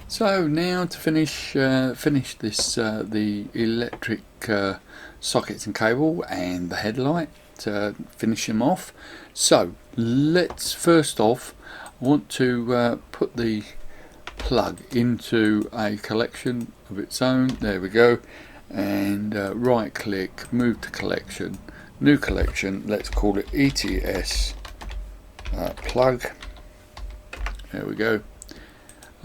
So now to finish this the electric sockets and cable and the headlight, finish them off. So let's first off, I want to put the plug into a collection of its own. There we go, and right click, move to collection, new collection. Let's call it ETS plug. There we go.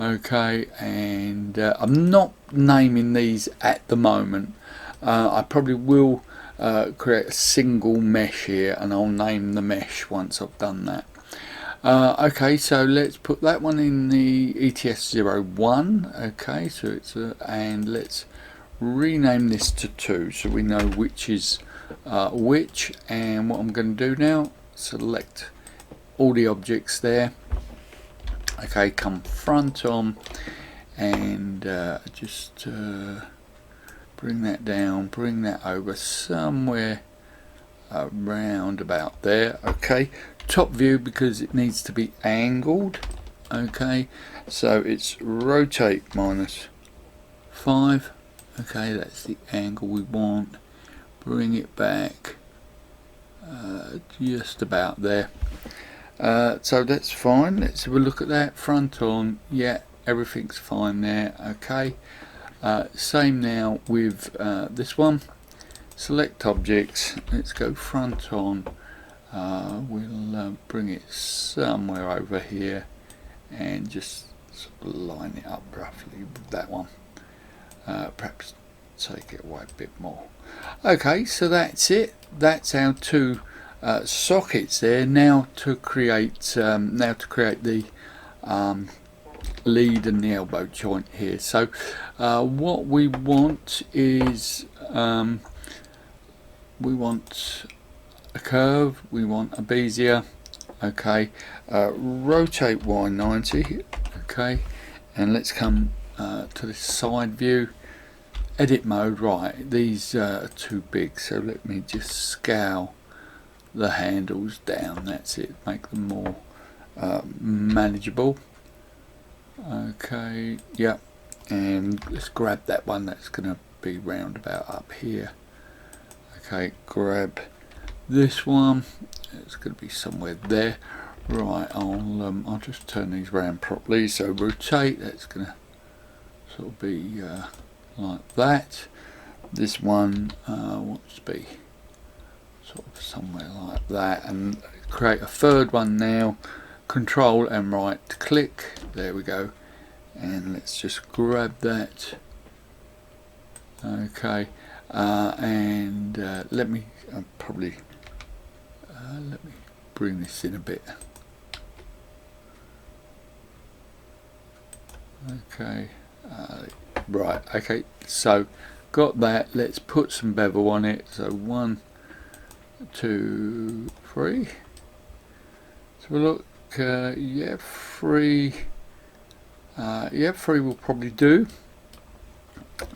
Okay, and I'm not naming these at the moment. I probably will create a single mesh here, and I'll name the mesh once I've done that. Okay, so let's put that one in the ETS 01. Okay, so it's and let's rename this to 2 so we know which is which. And what I'm going to do now, select all the objects there. Okay, come front on, and just bring that down, bring that over somewhere around about there. Okay, top view, because it needs to be angled. Okay, so it's rotate -5. Okay, that's the angle we want. Bring it back just about there. So that's fine. Let's have a look at that. Front on, yeah, everything's fine there. Okay, same now with this one. Select objects, let's go front on. We'll bring it somewhere over here and just sort of line it up roughly with that one. Perhaps take it away a bit more. Okay, so that's it. That's our two sockets there. Now to create the lead and the elbow joint here. So what we want is we want a curve, we want a bezier. Okay, rotate Y90. Okay, and let's come to the side view, edit mode. Right, these are too big, so let me just scale the handles down. That's it, make them more manageable. Okay, yep, and let's grab that one that's going to be round about up here. Okay, grab this one, it's going to be somewhere there. Right, I'll just turn these round properly. So rotate, that's going to sort of be like that. This one wants to be sort of somewhere like that, and create a third one now. Control and right click, there we go, and let's just grab that. Okay, and let me probably let me bring this in a bit. Okay, right, okay, so got that. Let's put some bevel on it. So 1, 2, 3. So look, yeah, 3. Yeah, 3 will probably do.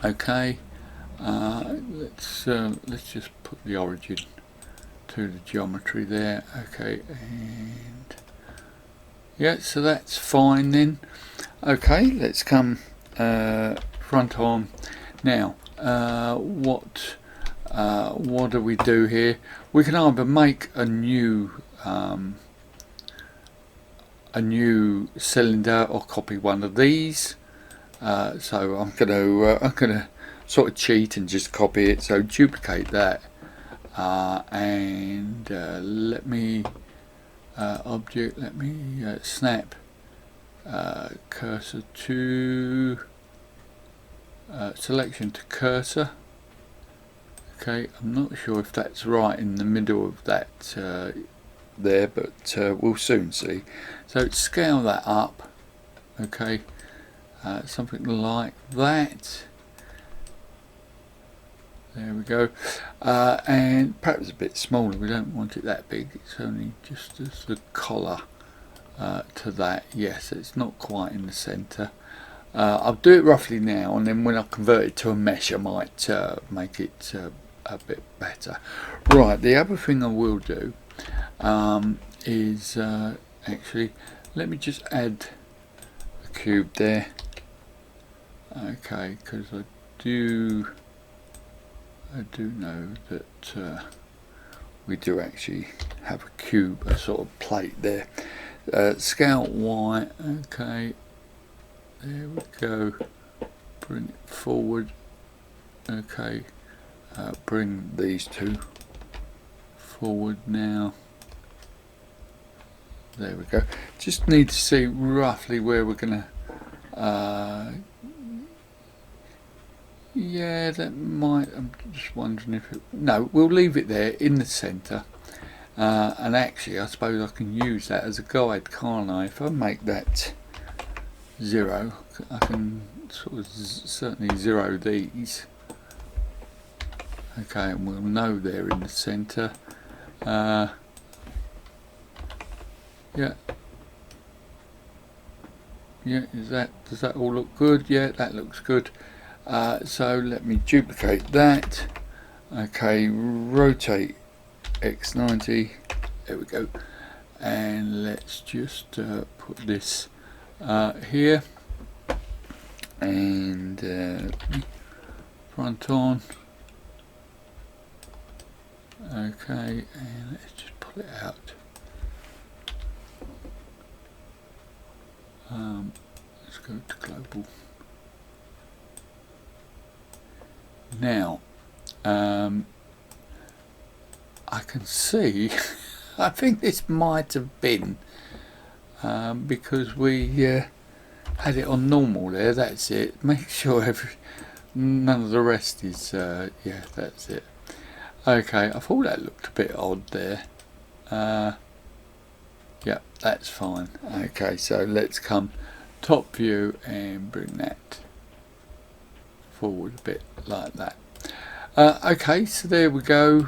Okay, let's just put the origin to the geometry there. Okay, and yeah, so that's fine then. Okay, let's come front on now. What do we do here? We can either make a new cylinder or copy one of these. So I'm gonna sort of cheat and just copy it. So duplicate that, and let me object. Let me snap cursor to selection to cursor. Okay, I'm not sure if that's right in the middle of that there, but we'll soon see. So scale that up. Okay, something like that. There we go, and perhaps a bit smaller. We don't want it that big. It's only just as the collar to that. Yes, it's not quite in the center. I'll do it roughly now, and then when I convert it to a mesh, I might make it a bit better. Right, the other thing I will do is actually, let me just add a cube there. Okay, because I do know that we do actually have a cube, a sort of plate there. Scale Y, okay, there we go, bring it forward, okay, bring these two forward now, there we go. Just need to see roughly where we're going to, yeah, that might, I'm just wondering if it, no, we'll leave it there in the centre, and actually I suppose I can use that as a guide, can't I? If I make that 0, I can sort of certainly 0 these. Okay, and we'll know they're in the centre. Yeah. Yeah, does that all look good? Yeah, that looks good. So let me duplicate that. Okay, rotate X90. There we go. And let's just put this here. And front on. Okay, and let's just pull it out. Let's go to global. Now, I can see, I think this might have been because we had it on normal there, that's it. Make sure none of the rest is, yeah, that's it. Okay, I thought that looked a bit odd there. Yeah, that's fine. Okay, so let's come top view and bring that forward a bit like that. Okay, so there we go.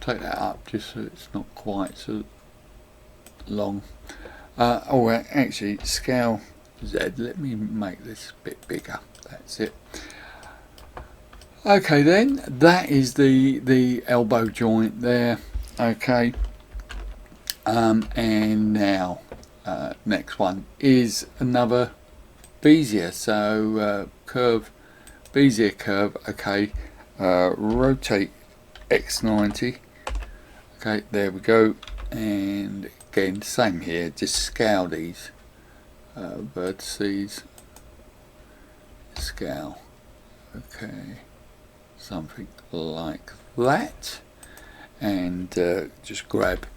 Take that up just so it's not quite so long. Oh, actually, scale Z. Let me make this a bit bigger. That's it. Okay, then that is the elbow joint there. Okay, and now next one is another Bezier. So curve, Bezier curve. Okay, rotate X90. Okay, there we go. And again, same here. Just scale these vertices. Scale. Okay. Something like that, and just grab,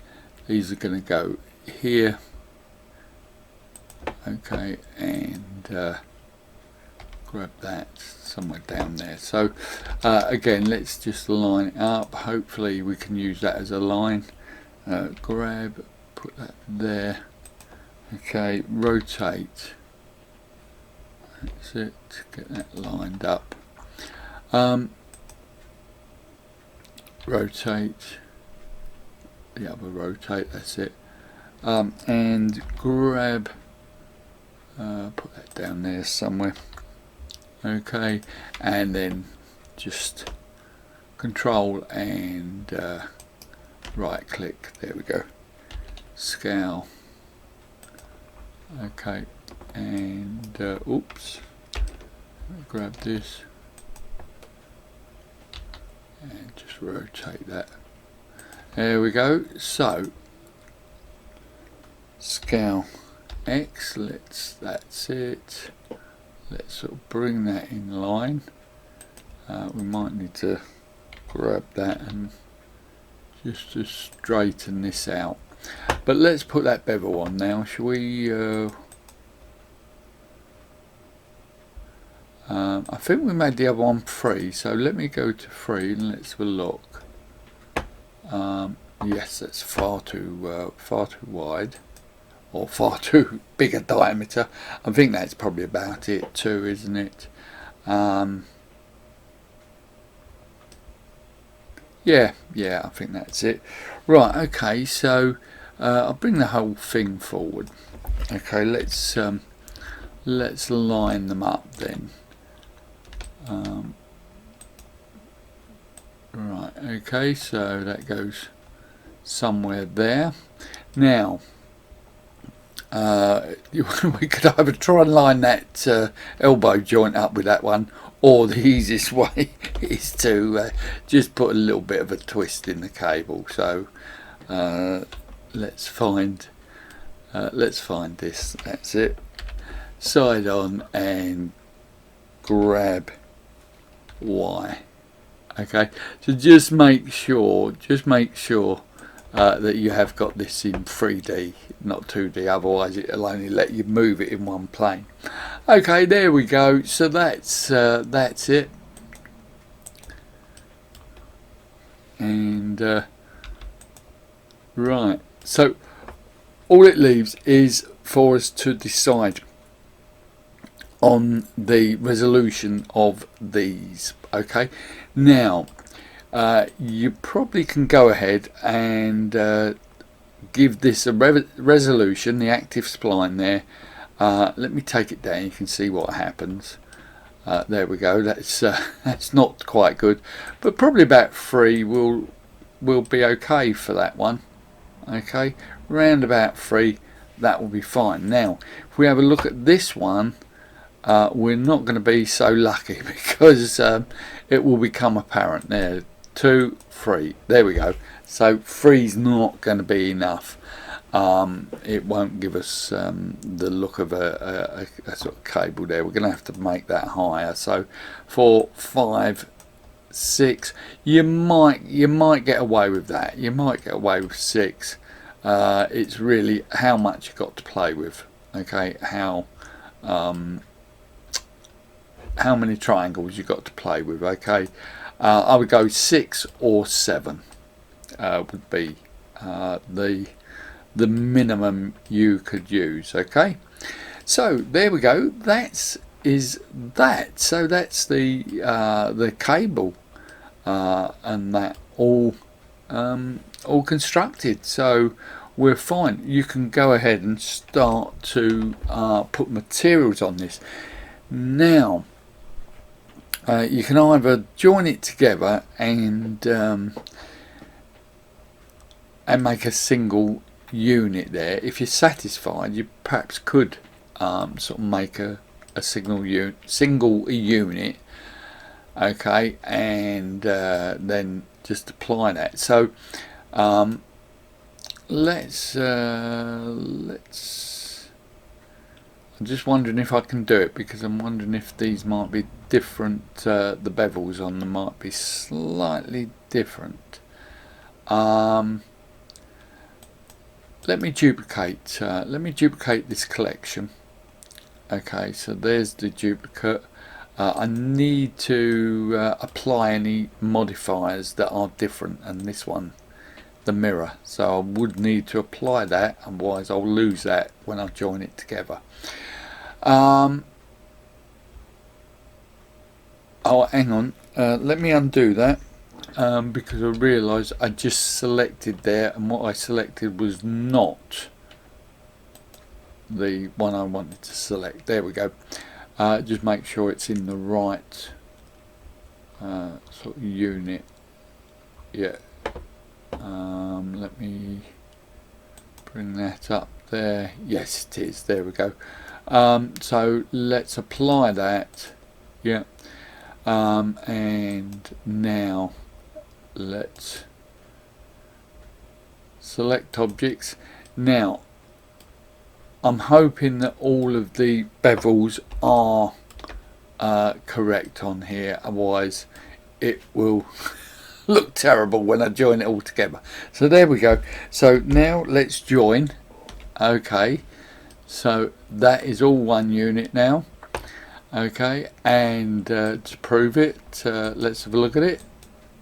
these are going to go here, okay, and grab that somewhere down there. So again, let's just line it up. Hopefully we can use that as a line. Grab, put that there, okay, rotate, that's it, get that lined up. Rotate, the other rotate, that's it, and grab, put that down there somewhere, okay, and then just control and right click, there we go, scale, okay, and oops, grab this and just rotate that. There we go. So scale X, that's it. Let's sort of bring that in line. We might need to grab that and just to straighten this out. But let's put that bevel on now, shall we? I think we made the other one free, so let me go to free and let's have a look. Yes, that's far too wide, or far too big a diameter. I think that's probably about it too, isn't it? Yeah, I think that's it. Right, okay, so I'll bring the whole thing forward. Okay, let's line them up then. Right, okay, so that goes somewhere there. Now we could either try and line that elbow joint up with that one, or the easiest way is to just put a little bit of a twist in the cable. So let's find this. That's it. Side on and grab Y. Okay, so just make sure that you have got this in 3D, not 2D, otherwise it'll only let you move it in one plane. Okay, there we go. So that's it. And right, so all it leaves is for us to decide on the resolution of these. Okay, now you probably can go ahead and give this a resolution, the active spline there. Let me take it down, you can see what happens. There we go. That's not quite good, but probably about 3 will be okay for that one. Okay, round about 3, that will be fine. Now if we have a look at this one, we're not going to be so lucky, because it will become apparent there. 2, 3, there we go. So 3's not going to be enough. It won't give us the look of a sort of cable there. We're going to have to make that higher. So 4, 5, 6, you might get away with that. You might get away with 6. It's really how much you've got to play with. Okay, how many triangles you've got to play with. Okay, I would go 6 or 7 would be the minimum you could use. Okay, so there we go. So that's the cable and that all constructed. So we're fine. You can go ahead and start to put materials on this. Now you can either join it together and make a single unit there. If you're satisfied, you perhaps could sort of make a single unit. Okay, and then just apply that. So let's I'm just wondering if I can do it, because I'm wondering if these might be different. The bevels on them might be slightly different. Let me duplicate this collection. Okay, so there's the duplicate. I need to apply any modifiers that are different, and this one, the mirror, so I would need to apply that, otherwise I'll lose that when I join it together. Oh, hang on, let me undo that, because I realised I just selected there, and what I selected was not the one I wanted to select. There we go. Just make sure it's in the right sort of unit. Yeah. Let me bring that up there. Yes, it is. There we go. So let's apply that. Yeah. And now let's select objects. Now I'm hoping that all of the bevels are correct on here, otherwise it will look terrible when I join it all together. So there we go. So now let's join. Okay, so that is all one unit now. Okay, and to prove it, let's have a look at it.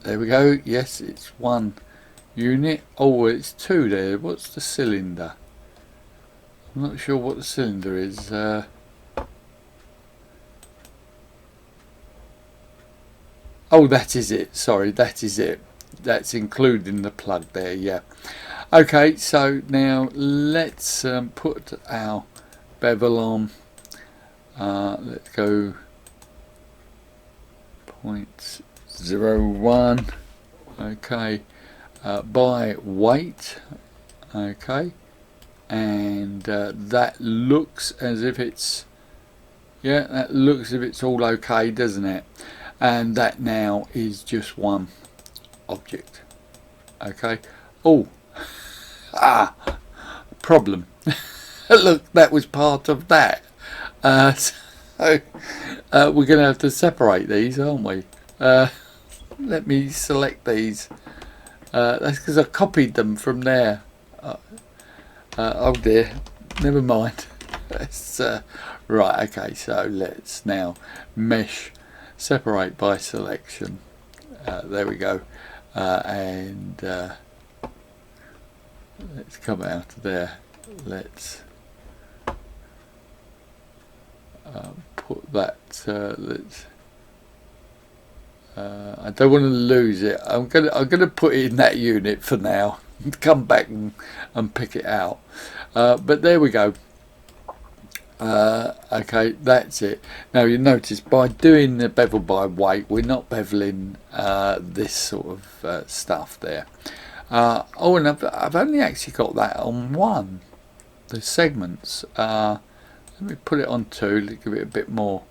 There we go. Yes, it's one unit. Oh, it's 2 there. What's the cylinder? I'm not sure what the cylinder is. Oh, that is it. Sorry, that is it. That's including the plug there. Yeah. Okay, so now let's put our bevel on. Let's go 0.01. Okay, by weight. Okay, and that looks as if it's, yeah, that looks as if it's all okay, doesn't it? And that now is just one object. Okay. Oh, problem. Look, that was part of that. So we're going to have to separate these, aren't we? Let me select these. That's because I copied them from there. Oh dear, never mind. Let's, right, okay, so let's now mesh, separate by selection. There we go. And let's come out of there. Let's put that. Let's. I don't want to lose it. I'm gonna put it in that unit for now. Come back and pick it out. But there we go. Okay, that's it. Now you notice by doing the bevel by weight, we're not beveling this sort of stuff there. Oh, and I've only actually got that on one. The segments. Let me put it on two. Let's give it a bit more.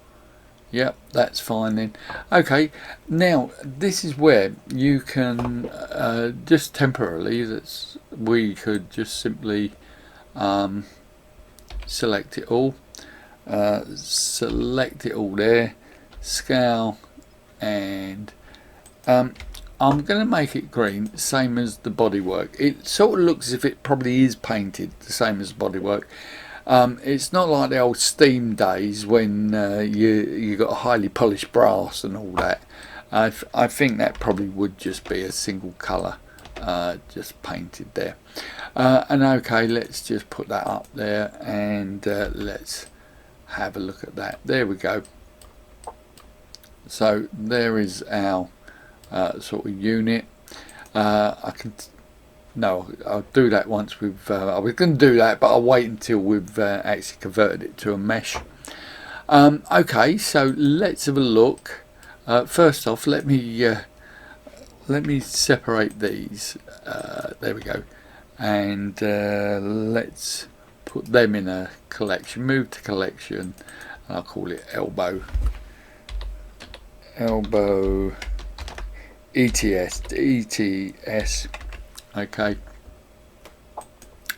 Yep, that's fine then. Okay, now this is where you can just temporarily, we could just simply select it all, there, scale, and I'm going to make it green, same as the bodywork. It sort of looks as if it probably is painted the same as bodywork. It's not like the old steam days when you got a highly polished brass and all that. I think that probably would just be a single colour, just painted there. And okay, let's just put that up there, and let's have a look at that. There we go. So there is our sort of unit. No, I'll do that once we've. I was going to do that, but I'll wait until we've actually converted it to a mesh. Okay, so let's have a look. First off, let me separate these. There we go, and let's put them in a collection. Move to collection. I'll call it elbow. Elbow. ETS. Okay,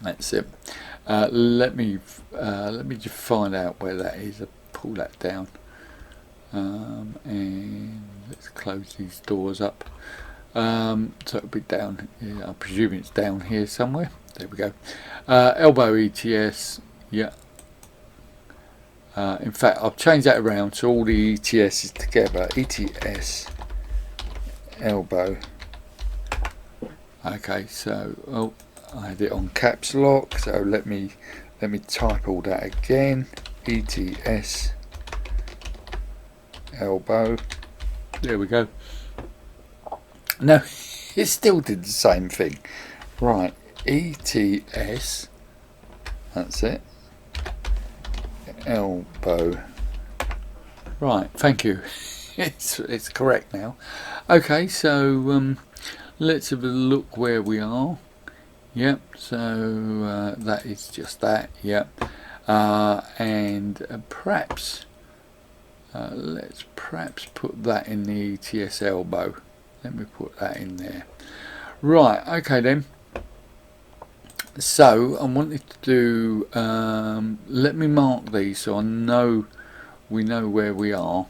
that's it. Let me just find out where that is. I'll pull that down, and let's close these doors up. So it'll be down. Yeah, I'm presuming it's down here somewhere. There we go. Elbow ETS. Yeah. In fact, I'll change that around so all the ETS is together. ETS elbow. Okay, so I had it on caps lock, so let me type all that again. ETS elbow. There we go. No, it still did the same thing. Right, ETS. That's it. Elbow. Right, thank you. It's correct now. Okay, so let's have a look where we are. Yep, so that is just that. Yep, and perhaps let's put that in the ETS elbow. Let me put that in there. Right, okay then. So I wanted to do. Let me mark these so we know where we are.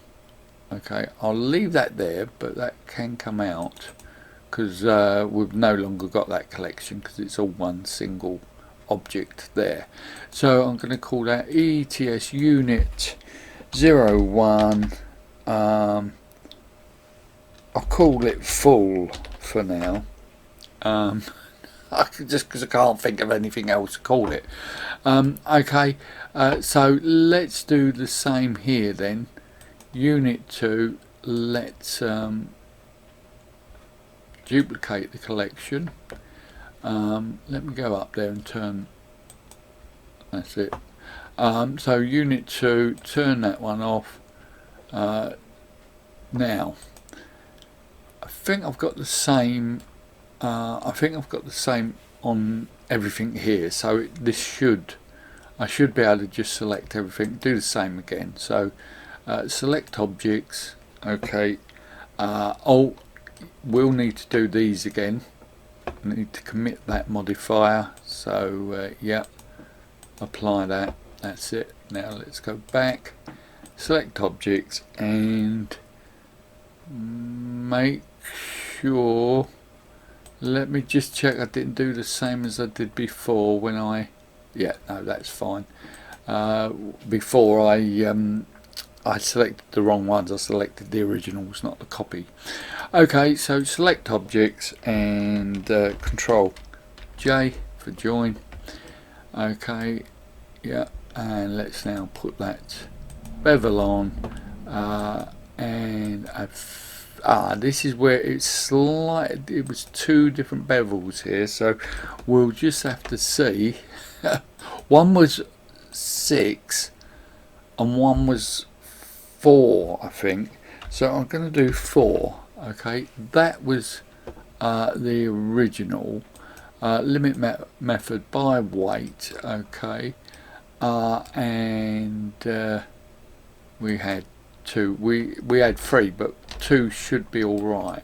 Okay, I'll leave that there, but that can come out because we've no longer got that collection because it's all one single object there. So I'm going to call that ETS unit 01. I'll call it full for now. Just because I can't think of anything else to call it. Okay, so let's do the same here then. Unit 2, let's duplicate the collection. Let me go up there and turn. That's it. So unit 2, turn that one off. Now, I think I've got the same. on everything here, so this should, I should be able to just select everything, do the same again. So select objects. Okay, oh, we'll need to do these again. I need to commit that modifier, so yeah, apply that, that's it. Now let's go back, select objects, and make sure, let me just check I didn't do the same as I did before when I, yeah, no, that's fine. Before I selected the wrong ones, I selected the originals, not the copy. Okay, so select objects and Control J for join. Okay, yeah, and let's now put that bevel on, and this is where it's slight. It was two different bevels here, so we'll just have to see. One was 6 and one was 4, I think. So I'm going to do 4. Okay, that was the original. Limit method by weight. Okay, and we had 2. We had 3, but 2 should be all right.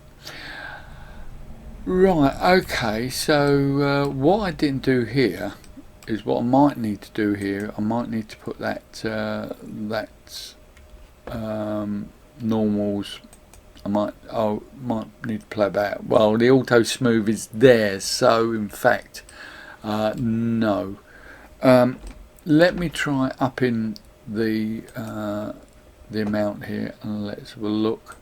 Right. Okay. So what I didn't do here is what I might need to do here. I might need to put that normals. I might need to play about. Well, the auto smooth is there, so in fact, no. Let me try upping the amount here, and let's have a look.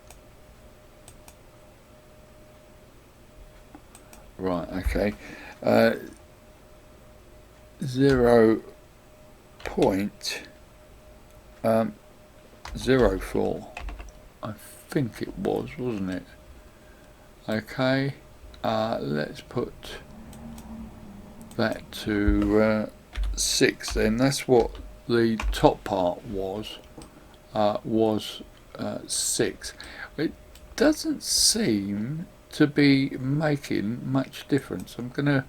Right. Okay. 0.04. I think it was, wasn't it? Okay, let's put that to 6 then. That's what the top part was 6. It doesn't seem to be making much difference. I'm gonna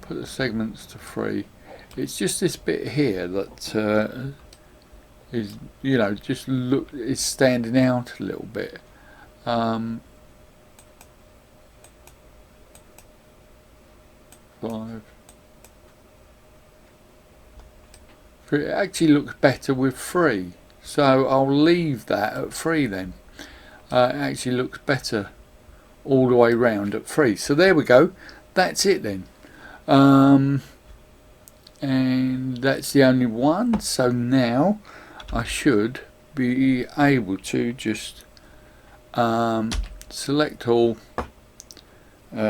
put the segments to 3. It's just this bit here that is, you know, just look, is standing out a little bit. 5. It actually looks better with 3, so I'll leave that at 3 then. It actually looks better all the way round at 3. So there we go. That's it then. And that's the only one. So now I should be able to just select all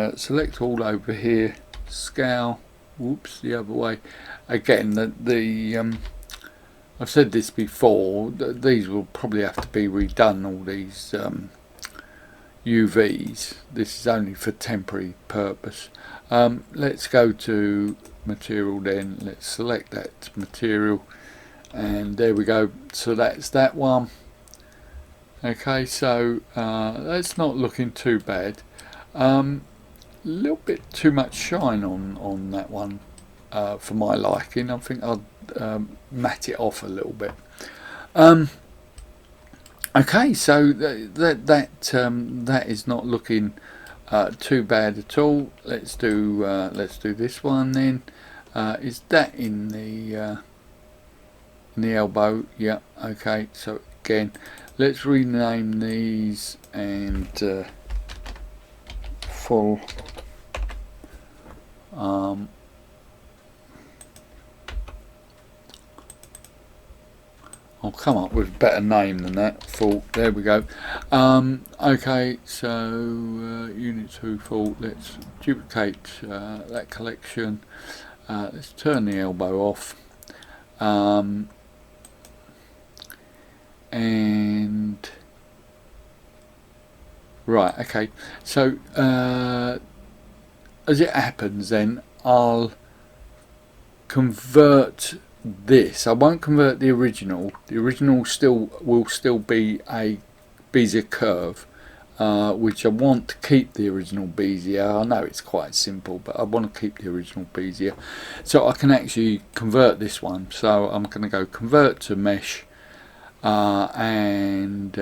over here, scale, whoops, the other way. Again, I've said this before, these will probably have to be redone, all these UVs. This is only for temporary purpose. Let's go to material then, let's select that material, and there we go. So that's that one. Okay, so that's not looking too bad. Little bit too much shine on that one for my liking. I think I'll matte it off a little bit. Okay, so that is not looking too bad at all. Let's do this one then. Is that in the elbow? Yeah. Okay. So again, let's rename these and full. I'll come up with a better name than that. Full. There we go. Okay, so unit 2 full. Let's duplicate that collection. Let's turn the elbow off. And right. Okay. So as it happens, then I'll convert this. I won't convert the original. The original will still be a Bezier curve. which I want to keep the original Bezier. I know it's quite simple, but I want to keep the original Bezier, so I can actually convert this one. So I'm going to go convert to mesh, and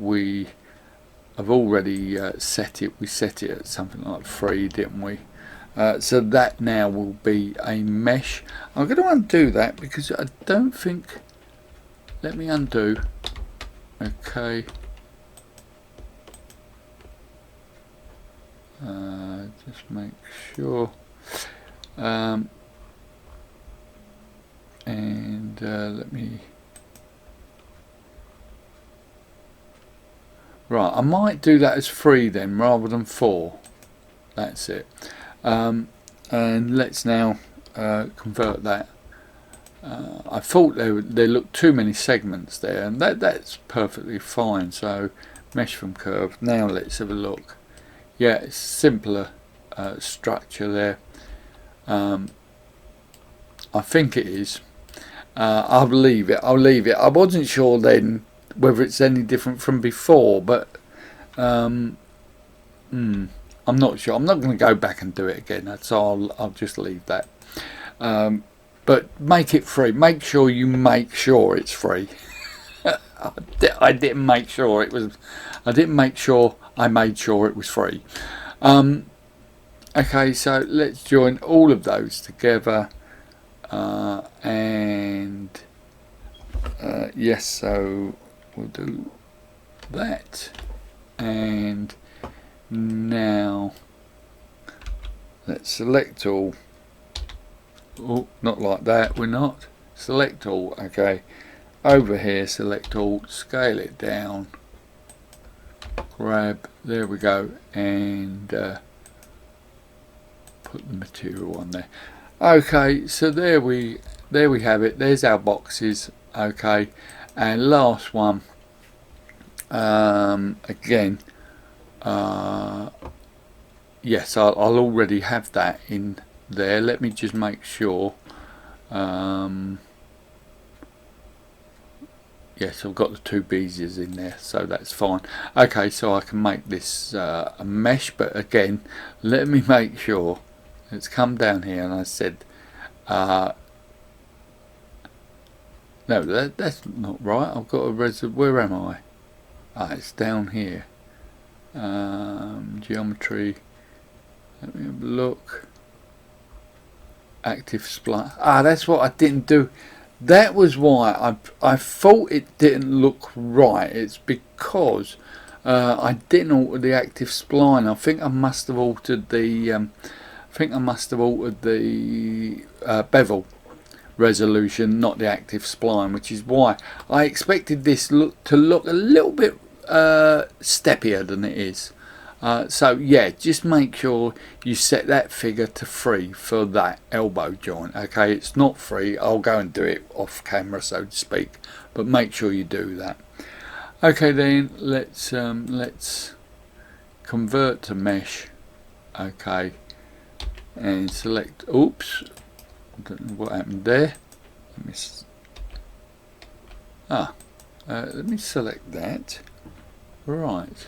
we have already set it. We set it at something like 3, didn't we? So that now will be a mesh. I'm going to undo that because I don't think. Let me undo. Okay. Just make sure. And let me. Right, I might do that as 3 then rather than 4. That's it. And let's now convert that. I thought there looked too many segments there, and that's perfectly fine. So mesh from curve. Now let's have a look. Yeah, it's simpler structure there. I think it is. I'll leave it. I wasn't sure then whether it's any different from before, but I'm not sure. I'm not going to go back and do it again, so I'll just leave that. But make it free. Make sure you make sure it's free. I didn't make sure it was. I didn't make sure I made sure it was free. Okay, so let's join all of those together, and yes, so we'll do that, and now let's select all. Oh, not like that, we're not. Select all, okay. Over here, select all, scale it down, grab, there we go, and put the material on there. Okay, so there we have it. There's our boxes. Okay, and last one, again, yes, I'll already have that in there. Let me just make sure. Yes, I've got the 2 beziers in there, so that's fine. Okay, so I can make this a mesh, but again, let me make sure. It's come down here, and I said, no, that's not right. I've got a where am I? It's down here. Geometry. Let me have a look. Active spline. That's what I didn't do. That was why I thought it didn't look right. It's because I didn't alter the active spline. I think I must have altered the bevel resolution, not the active spline, which is why I expected this to look a little bit steppier than it is. So yeah, just make sure you set that figure to 3 for that elbow joint. Okay, it's not 3. I'll go and do it off camera, so to speak, but make sure you do that. Okay, then let's convert to mesh. Okay, and select. Oops, I don't know what happened there. Let me select that. Right.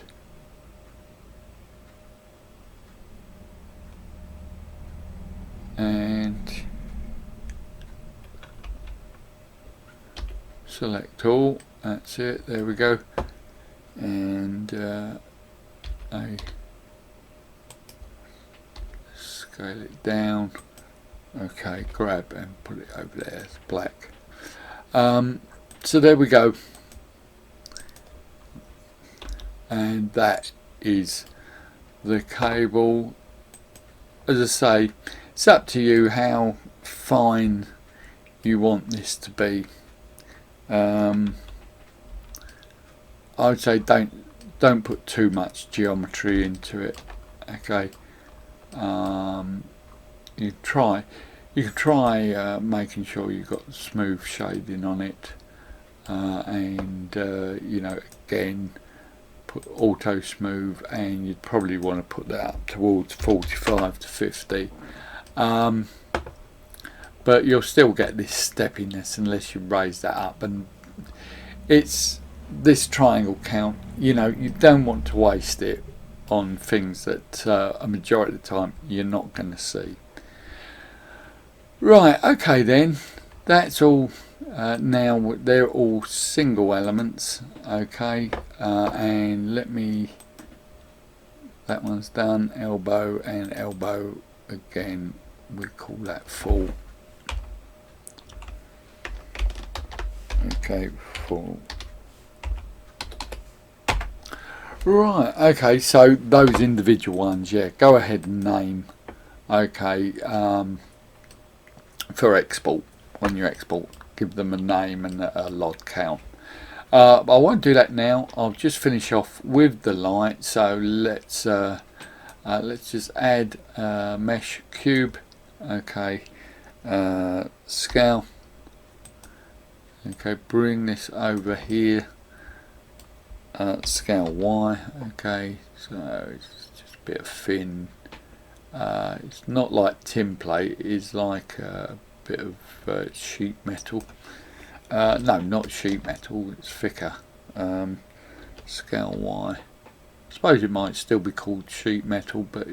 And select all. That's it. There we go. And I scale it down. Okay, grab and put it over there. It's black. So there we go. And that is the cable. As I say, it's up to you how fine you want this to be. I would say don't put too much geometry into it. Okay. You can try making sure you've got smooth shading on it, and you know, again, put auto smooth, and you'd probably want to put that up towards 45 to 50. But you'll still get this steppiness unless you raise that up, and it's this triangle count, you know, you don't want to waste it on things that a majority of the time you're not going to see. Right, okay then, that's all. Now they're all single elements, okay, and let me, that one's done, elbow and elbow again, we call that full. Okay, full. Right, okay, so those individual ones, yeah, go ahead and name, okay, for export, when you export, give them a name and a lot count. But I won't do that now. I'll just finish off with the light. So let's just add mesh cube. Okay, scale. Okay, bring this over here. Scale Y. Okay, so it's just a bit of thin. It's not like tin plate. It's like a bit of sheet metal. No, not sheet metal, it's thicker. Scale Y. I suppose it might still be called sheet metal, but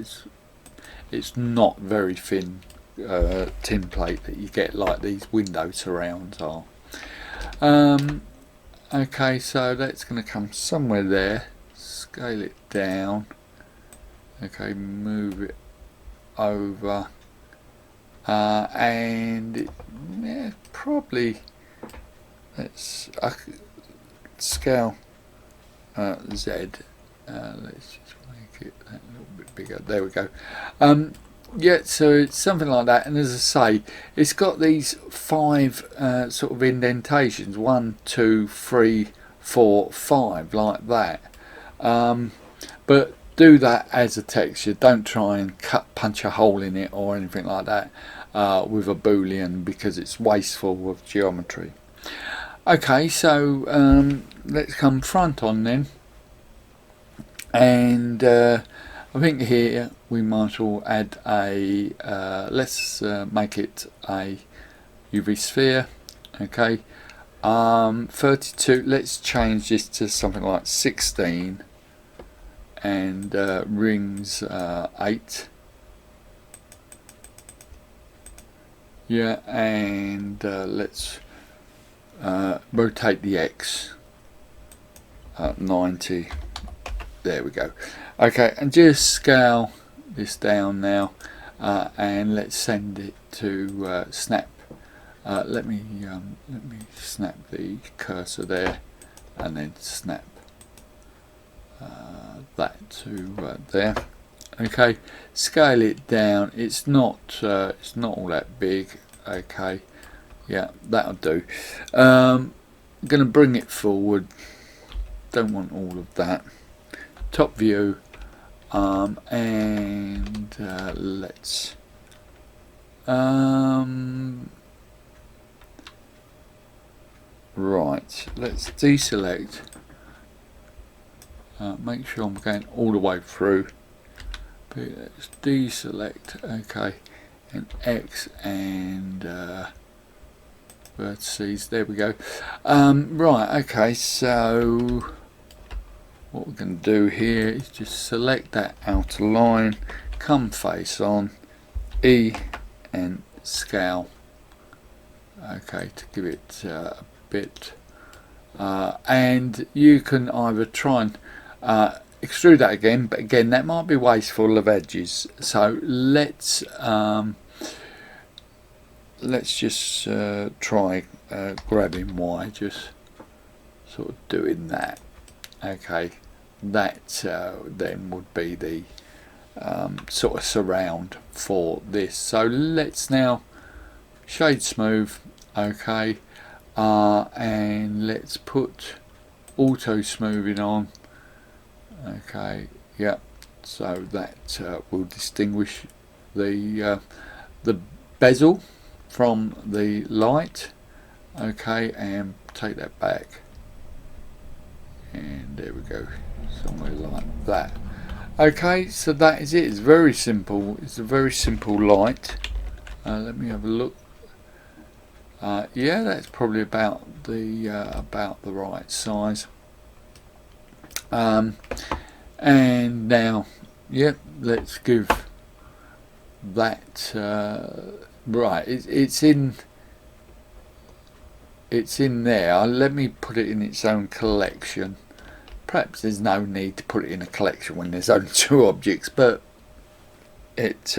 it's not very thin tin plate that you get like these window surrounds are. Okay, so that's going to come somewhere there. Scale it down. Okay, move it over. And yeah, probably let's scale Z. Let's just make it that little bit bigger. There we go. Yeah, so it's something like that. And as I say, it's got these 5 sort of indentations: 1, 2, 3, 4, 5, like that. But do that as a texture. Don't try and punch a hole in it or anything like that with a boolean, because it's wasteful of geometry. Okay, so let's come front on then, and I think here we might as well add a let's make it a UV sphere. Okay, 32. Let's change this to something like 16, and rings 8. Yeah, and let's rotate the X 90. There we go. Okay, and just scale this down now, and let's send it to snap. Let me snap the cursor there, and then snap that to there. Okay, scale it down. It's not all that big. Okay, yeah, that'll do. I'm gonna bring it forward. Don't want all of that. Top view, and let's right, let's deselect. Make sure I'm going all the way through. But let's deselect. Okay, and X and vertices. There we go. Right. Okay. So what we're going to do here is just select that outer line, come face on, E and scale. Okay, to give it a bit, and you can either try and extrude that again, but again that might be wasteful of edges. So let's just try grabbing Y, just sort of doing that. Okay, that then would be the sort of surround for this. So let's now shade smooth. Okay, and let's put auto smoothing on. Okay, yeah, so that will distinguish the bezel from the light. Okay, and take that back, and there we go, somewhere like that. Okay, so that is it. It's very simple. It's a very simple light. Let me have a look. Yeah, that's probably about the right size. And now, yep, let's give that right. It's in there. Let me put it in its own collection. Perhaps there's no need to put it in a collection when there's only two objects, but it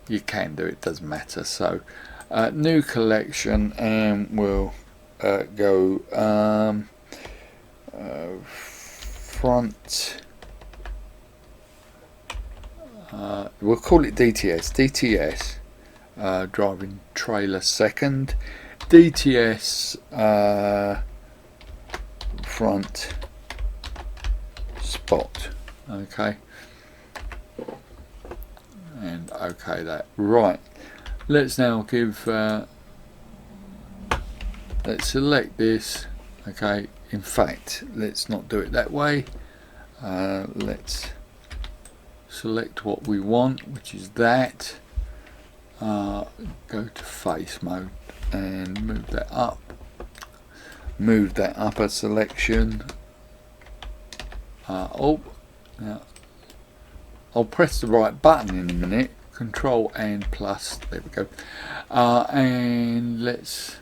you can do it, doesn't matter. So new collection, and we'll go front, we'll call it DTS, driving trailer second, DTS front spot. Okay, and okay that. Right, let's now give let's select this. Okay, in fact, let's not do it that way. Let's select what we want, which is that. Go to face mode and move that up. Move that upper selection. Now I'll press the right button in a minute. Control and plus. There we go. And let's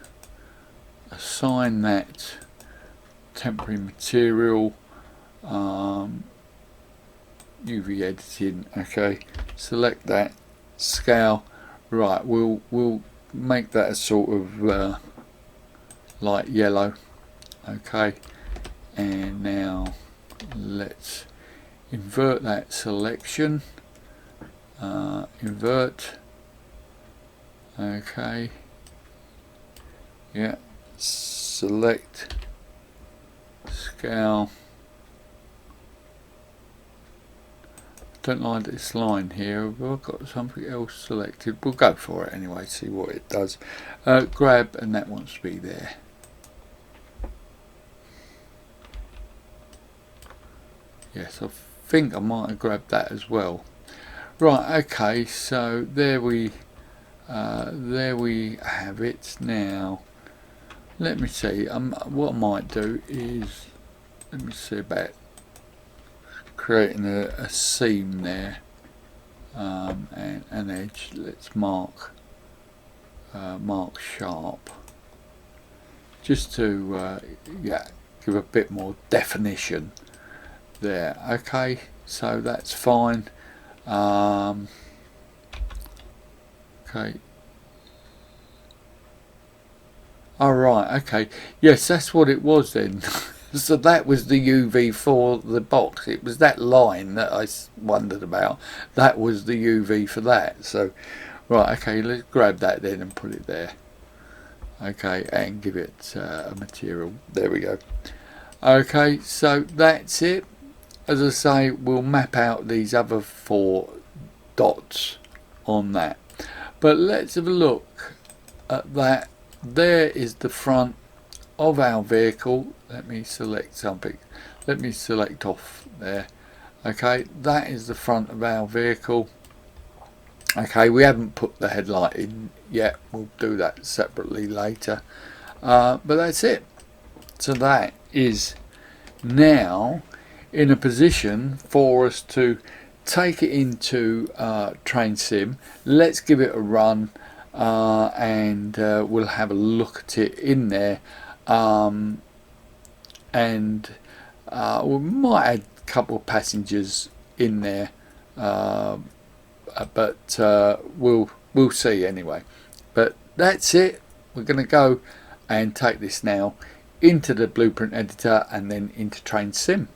assign that temporary material, UV editing. Okay, select that, scale. Right, we'll make that a sort of light yellow. Okay, and now let's invert that selection. Invert. Okay, yeah, select, scale. Don't like this line here, but I've got something else selected. We'll go for it anyway, see what it does. Grab, and that wants to be there. Yes, I think I might have grabbed that as well. Right, okay, so there we have it. Now let me see, what I might do is, let me see about creating a seam there, and an edge. Let's mark sharp, just to yeah, give a bit more definition there. Okay, so that's fine. Okay. Alright, okay. Yes, that's what it was then. So that was the UV for the box. It was that line that I wondered about. That was the UV for that. So, right, okay, let's grab that then and put it there. Okay, and give it a material. There we go. Okay, so that's it. As I say, we'll map out these other 4 dots on that. But let's have a look at that. There is the front of our vehicle. Let me select something. Let me select off there. Okay, that is the front of our vehicle. Okay, we haven't put the headlight in yet. We'll do that separately later. But that's it. So that is now in a position for us to take it into Train Sim. Let's give it a run, and we'll have a look at it in there, and we might add a couple of passengers in there, but we'll see anyway. But that's it. We're going to go and take this now into the blueprint editor and then into Train Sim.